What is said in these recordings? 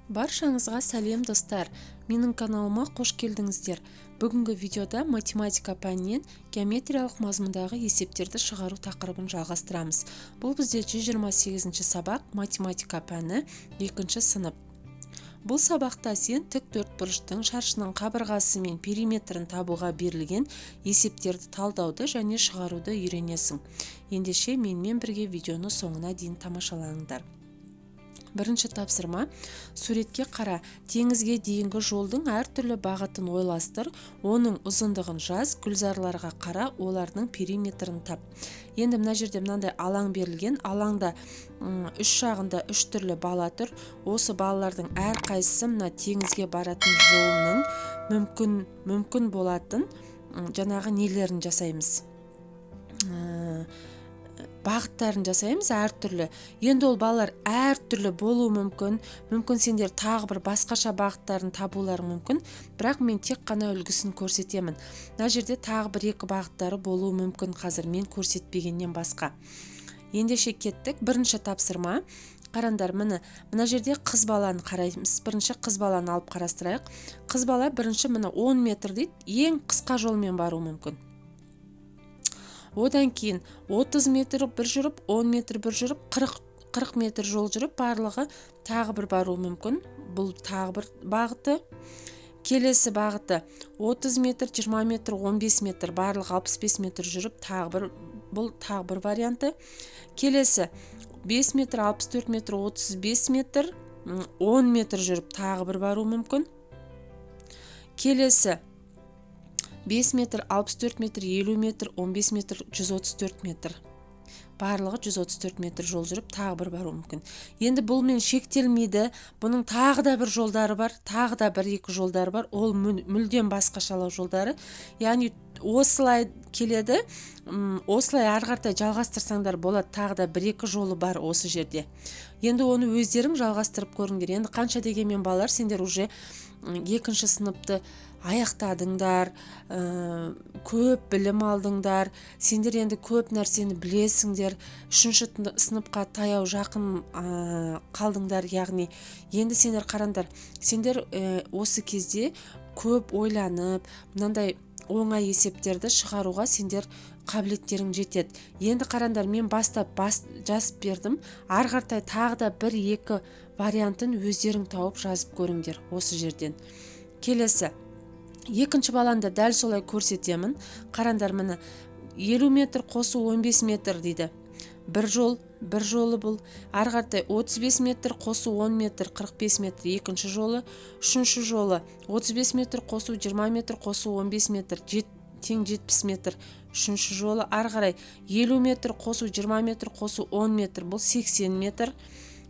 Баршаңызға сәлем достар, менің каналыма қош келдіңіздер. Бүгінгі видеода математика пәнінен геометриялық мазмұндағы есептерді шығару тақырыбын жалғастырамыз. Бұл бізде 128-ші сабақ, математика пәні 2-ші сынып. Бұл сабақта сен тік төртбұрыштың шаршының қабырғасы мен периметрін табуға берілген есептерді талдауды және шығаруды үйренесің. Ендеше менімен бірге видеоны соңына дейін тамашалаңдар. Бірінші тапсырма: суретке қара, теңізге дейінгі жолдың әртүрлі бағытын ойластыр, оның ұзындығын жаз, гүлзарларға қара, олардың периметрін тап. Енді мына жерде мынандай алаң берілген, алаңда үш жағында үш түрлі бала тұр. Осы балалардың әрқайсысы мына теңізге баратын жолының мүмкін болатын жаңағы нелерін жасаймыз, бағыттарын жасаймыз әртүрлі. Енді ол балалар әртүрлі болуы мүмкін сендер тағы бір басқаша бағыттарын табулары мүмкін, бірақ мен тек қана үлгісін көрсетемін. Мына жерде тағы бір екі бағыттары болуы мүмкін, қазір мен көрсетпегеннен басқа. Ендеше кеттік. Бірінші тапсырма. Қараңдар, мына жерде қыз баланы қараймыз. Бірінші қыз баланы алып қарастырайық. Қыз бала бірінші 10 метр дейді, ең қысқа жолмен бару мүмкін. Одан кейін 30 метр бір жүріп, 10 метр бір жүріп, 40 метр жол жүріп, барлығы тағы бір бару мүмкін. Бұл тағы бір бағыты. Келесі бағыты 30 метр, 20 метр, 15 метр, барлығы 65 метр жүріп, бұл тағы бір варианты. Келесі 5 метр, 64 метр, 35 метр, 10 метр жүріп, тағы бір бару мүмкін. Келесі 5 метр, 64 метр, 50 метр, 15 метр, 134 метр. Барлығы 134 метр жол жүріп, тағы бір бару мүмкін. Енді бұл мен шектелмейді. Бұның тағы да бір жолдары бар, тағы да бір екі жолдары бар. Ол мүлдем басқашалау жолдары. Яғни осылай келеді, осылай арғартай жалғастырсаңдар болады. Тағы да бір екі жолы бар осы жерде. Енді оны өздерің жалғастырып көріңдер. Енді қанша дегенмен балалар, сендер уже 2-ші сыныпты аяқтадыңдар, көп білім алдыңдар, сендер енді көп нәрсені білесіңдер, 3-ші сыныпқа таяу жақын қалдыңдар. Яғни енді сендер қараңдар, сендер осы кезде көп ойланып, мынандай оңай есептерді шығаруға сендер қабілеттерің жетеді. Енді қараңдар, мен бастап жазып бердім. Арғартай тағы да бір екі вариантын өздерің тауып жазып көріңдер осы жерден. Келесі 2-ші баланда дәл солай көрсетемін. Қараңдар, 50 метр қосу 15 метр дейді. Бір жолы бұл. Арғартай 35 метр қосу 10 метр, 45 метр, 2-ші жолы. 3-ші жолы 35 метр қосу 20 метр қосу 15 метр, тең 70 метр. 3-ші жолы. Арғарай 50 метр қосу 20 метр қосу 10 метр, бұл 80 метр.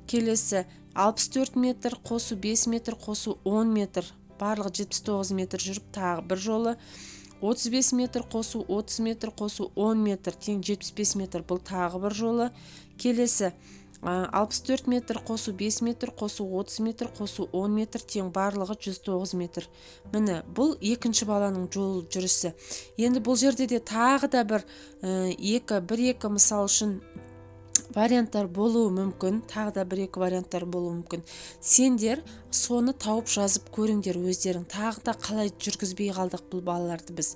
Келесі 64 метр қосу 5 метр қосу 10 метр. Барлығы 79 метр жүріп, тағы бір жолы. 35 метр қосу 30 метр қосу 10 метр, тең 75 метр, бұл тағы бір жолы. Келесі 64 метр қосу 5 метр қосу 30 метр қосу 10 метр, тең барлығы 109 метр. Бұл 2-ші баланың жол жүрісі. Енді бұл жерде де тағы да бір екі мысал үшін варианттар болуы мүмкін, тағы да бір екі варианттар болуы мүмкін. Сендер соны тауып жазып көріңдер өздерің. Тағы да қалай жүргізбей қалдық бұл балаларды біз.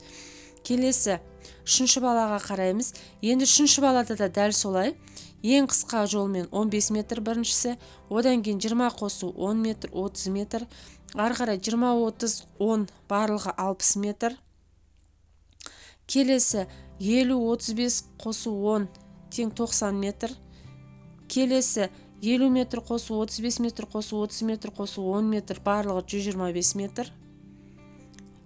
Келесі 3-ші балаға қараймыз. Енді 3-ші балада да дәл солай. Ең қысқа жолмен 15 метр біріншісі, одан кейін 20 қосу 10 метр, 30 метр. Ары қарай 20, 30, 10, барлығы 60 метр. Келесі 50, 35 қосу 10, тең 90 метр. Келесі 50 метр қосу 35 метр қосу 30 метр қосу 10 метр, барлығы 125 метр.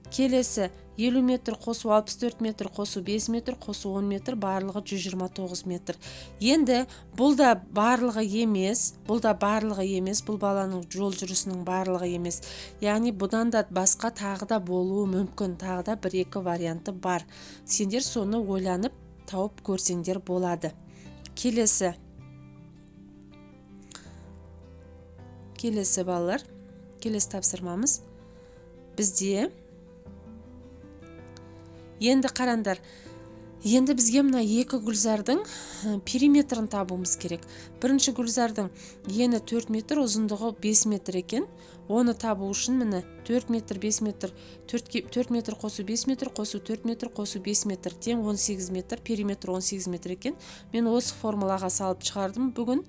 Келесі 50 метр қосу 64 метр қосу 5 метр қосу 10 метр, барлығы 129 метр. Енді бұл да барлығы емес, бұл баланың жол жүрісінің барлығы емес. Яғни бұдан да басқа тағы да болуы мүмкін, тағы да бір екі варианты бар. Сендер соны ойланып тауып көрсеңдер болады. Келесі балалар, келесі тапсырмамыз бізде. Енді қараңдар, Енді бізге мына екі гүлзардың периметрін табуымыз керек. Бірінші гүлзардың ені 4 метр, ұзындығы 5 метр екен. Оны табу үшін міне 4 метр, 5 метр, 4 метр қосу 5 метр, қосу 4 метр, қосу 5 метр, тең 18 метр, периметр 18 метр екен. Мен осы формулаға салып шығардым бүгін.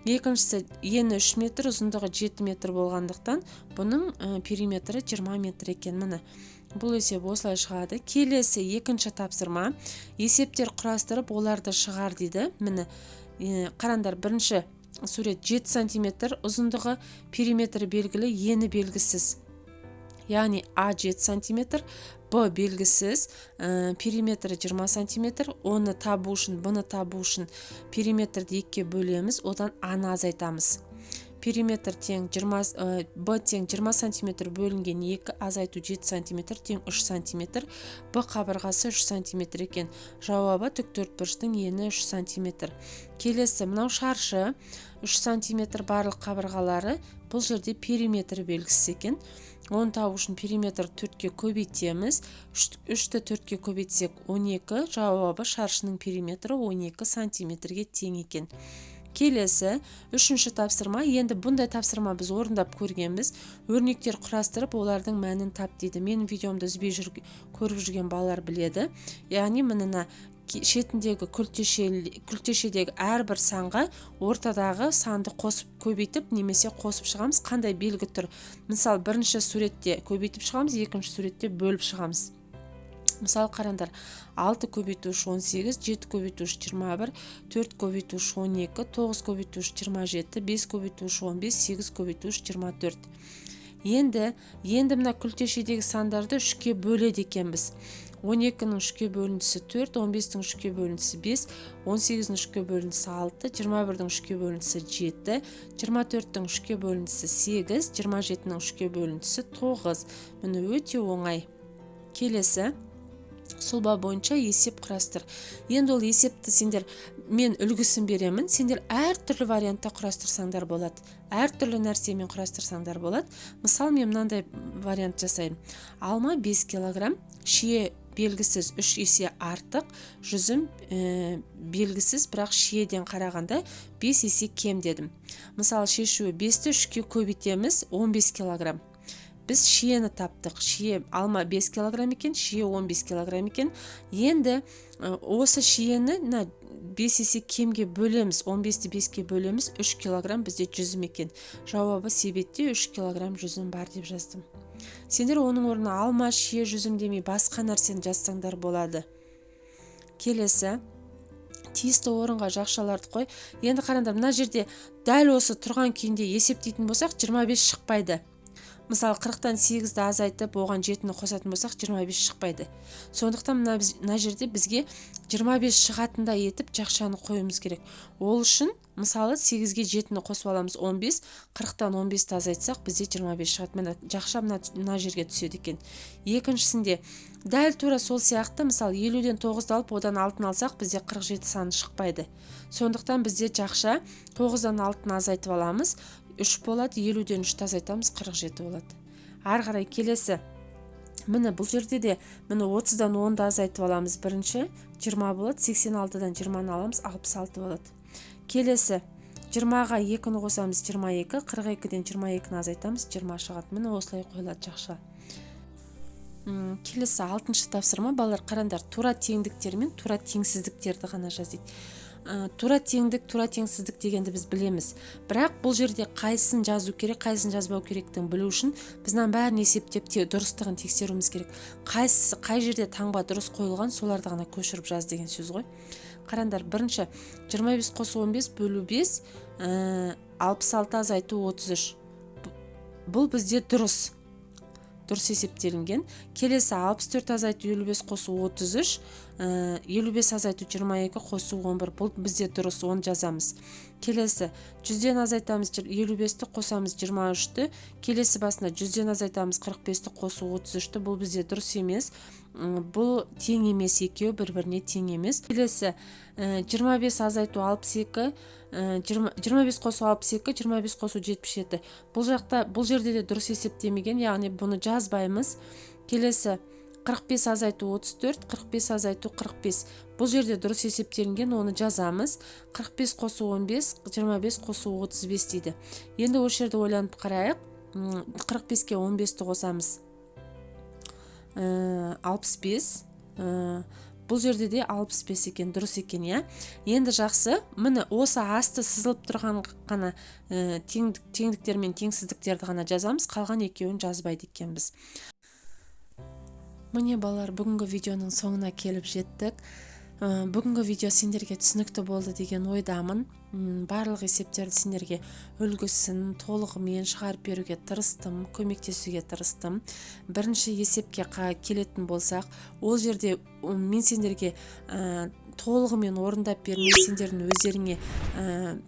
Екіншісі ені 3 метр, ұзындығы 7 метр болғандықтан, бұның периметрі 20 метр екен. Міне бұл есеп осылай шығады. Келесі екінші тапсырма, есептер құрастырып оларды шығар дейді. Міне қараңдар, бірінші сурет 7 сантиметр, ұзындығы периметрі белгілі, ені белгісіз. Яғни А 7 сантиметр, Б белгісіз, периметрі 20 сантиметр. Оны табу үшін, бұны табу үшін периметрді 2-ке бөлеміз, одан А-ны азайтамыз. Периметр тең 20, Б тең 20 сантиметр бөлінген 2 азайту 7 сантиметр тең 3 сантиметр. Б қабырғасы 3 сантиметр екен. Жауабы тіктөртбұрыштың ені 3 сантиметр. Келесі мынау шаршы 3 сантиметр барлық қабырғалары, бұл жерде периметр белгісіз екен. Оны табу үшін периметр 4-ке көбейтеміз. 3-ті 4-ке көбейтсек 12, жауабы шаршының периметрі 12 сантиметрге тең екен. Келесі үшінші тапсырма. Енді бұндай тапсырма біз орындап көргенбіз. Өрнектер құрастырып олардың мәнін тап дейді. Менің видеомды үзбей көріп жүрген балалар біледі. Яғни мына шетіндегі күлтешедегі әрбір санға ортадағы санды қосып көбейтіп немесе қосып шығамыз. Қандай белгі тұр? Мысалы, бірінші суретте көбейтіп шығамыз, екінші суретте бөліп шығамыз. Мысалы, қараңдар, 6 көбейтуш 18, 7 көбейтуш 21, 4 көбейтуш 12, 9 көбейтуш 27, 5 көбейтуш 15, 8 көбейтуш 24. Енді мына күлтешедегі сандарды 3-ке бөледі екенбіз. 12-нің 3-ке бөліндісі 4, 15-дің 3-ке бөліндісі 5, 18-дің 3-ке бөліндісі 6, 21-дің 3-ке бөліндісі 7, 24-дің 3-ке бөліндісі 8, 27-ның 3-ке бөліндісі 9. Міне өте оңай. Келесі сұлба бойынша есеп құрастыр. Енді ол есепті сендер, мен үлгісін беремін, сендер әртүрлі вариантта құрастырсаңдар болады. Әртүрлі нәрсемен құрастырсаңдар болады. Мысалы, мен мынандай вариант жасайын. Алма 5 килограмм, шие белгісіз 3 есе артық, жүзім белгісіз, бірақ шиеден қарағанда 5 есе кем дедім. Мысалы, шешуі 5-ті 3-ке көбейтеміз, 15 килограмм. Біз шиені таптық. Шие алма 5 килограмм екен, шие 15 килограмм екен. Енді осы шиені 5 есе кемге бөлеміз, 15-ті 5-ке бөлеміз, 3 килограмм бізде жүзім екен. Жауабы себетте 3 килограмм жүзім бар деп жаздым. Сендер оның орнына алма, шие, жүзім демей басқа нәрсені жазсаңдар болады. Келесі тиісті орынға жақшаларды қой. Енді қараңдар, мына жерде дәл осы тұрған күйінде есептейтін болсақ 25 шықпайды. Мысалы, 40-тан 8-ді азайтып, оған 7-ні қосатын болсақ 25 шықпайды. Сондықтан мына жерде бізге 25 шығатында етіп жақшаны қойымыз керек. Ол үшін, мысалы, 8-ге 7-ні қосып аламыз 15, 40-тан 15-ті азайтсақ бізде 25 шығады. Мына жақша мына жерге түседі екен. Екіншісінде дәл тура сол сияқты, мысалы, 50-ден 9-ды алып, одан 6-ны алсақ бізде 47 саны шықпайды. Сондықтан бізде жақша 9-дан 6-ны азайтып аламыз. 3 болады, 50-ден 3-ті азайтамыз, 47 болады. Ары қарай келесі. Міне бұл жерде де 30-дан 10-ды азайтып аламыз, бірінші 20 болады, 86-дан 20-ны аламыз, 66 болады. Келесі 20-ға 2-ні қосамыз, 22, 42-ден 22-ні азайтамыз, 20 шығады. Міне осылай қойылады жақша. Келесі 6-шы тапсырма. Балалар, қараңдар, тура теңдіктер мен тура теңсіздіктерді ғана жаздайды. Тура теңдік, тура теңсіздік дегенді біз білеміз. Бірақ бұл жерде қайсысын жазу керек, қайсысын жазбау керектігін білу үшін біздің бәрін есептеп дұрыстығын тексеруіміз керек. Қай жерде таңба дұрыс қойылған, соларды ғана көшіріп жаз деген сөз ғой. Қараңдар, бірінші 25 қосу 15 бөлу 5, 66 азайту 33. Бұл бізде дұрыс есептелінген. Келесі 64 азайту 55 қосу 33, 55 азайту 22 қосу 11. Бұл бізде дұрыс, оны жазамыз. Келесі 100-ден азайтамыз 55-ті қосамыз 23-ті. Келесі басына 100-ден азайтамыз 45-ті қосу 33-ті. Бұл бізде дұрыс емес. Бұл тең емес, екеуі бір-біріне тең емес. Келесі 25 азайту 62, 25 қосу 62, 25 қосу 77. Бұл жерде де дұрыс есептемеген, яғни бұны жазбаймыз. Келесі 45 азайту 34, 45 азайту 45. Бұл жерде дұрыс есептелінген, оны жазамыз. 45 қосу 15, 25 қосу 35 дейді. Енді осы жерде ойланып қарайық. 45-ке 15-ті қосамыз. 65. Бұл жерде де 65 екен, дұрыс екен, я. Енді жақсы, міне осы асты сызылып тұрған ғана теңдіктер мен теңсіздіктерді ғана жазамыз, қалған екеуін жазбайды екенбіз. Міне балалар, бүгінгі видеоның соңына келіп жеттік. Бүгінгі видео сендерге түсінікті болды деген ойдамын. Барлық есептерді сендерге үлгісін толығымен шығарып беруге тырыстым, көмектесуге тырыстым. Бірінші есепке келетін болсақ, ол жерде мен сендерге толығымен орындап бермей, сендердің өздеріңе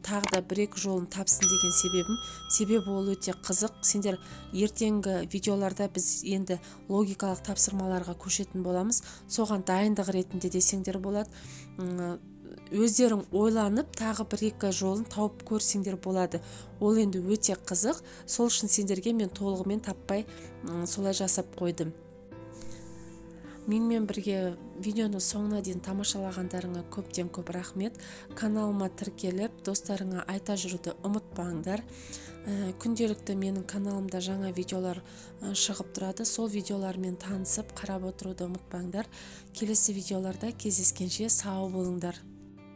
тағы да бір-екі жолын тапсын деген себебі ол өте қызық. Сендер ертеңгі видеоларда біз енді логикалық тапсырмаларға көшетін боламыз. Соған дайындық ретінде десеңдер болады. Өздерің ойланып, тағы бір-екі жолын тауып көрсеңдер болады. Ол енді өте қызық. Сол үшін сендерге мен толығымен таппай солай жасап қойдым. Менімен бірге видеоны соңына дейін тамашалағандарыңа көптен көп рахмет. Каналыма тіркеліп, достарыңа айта жүруді ұмытпаңдар. Күнделікті менің каналымда жаңа видеолар шығып тұрады. Сол видеолармен танысып, қарап отыруды ұмытпаңдар. Келесі видеоларда кездескенше сау болыңдар.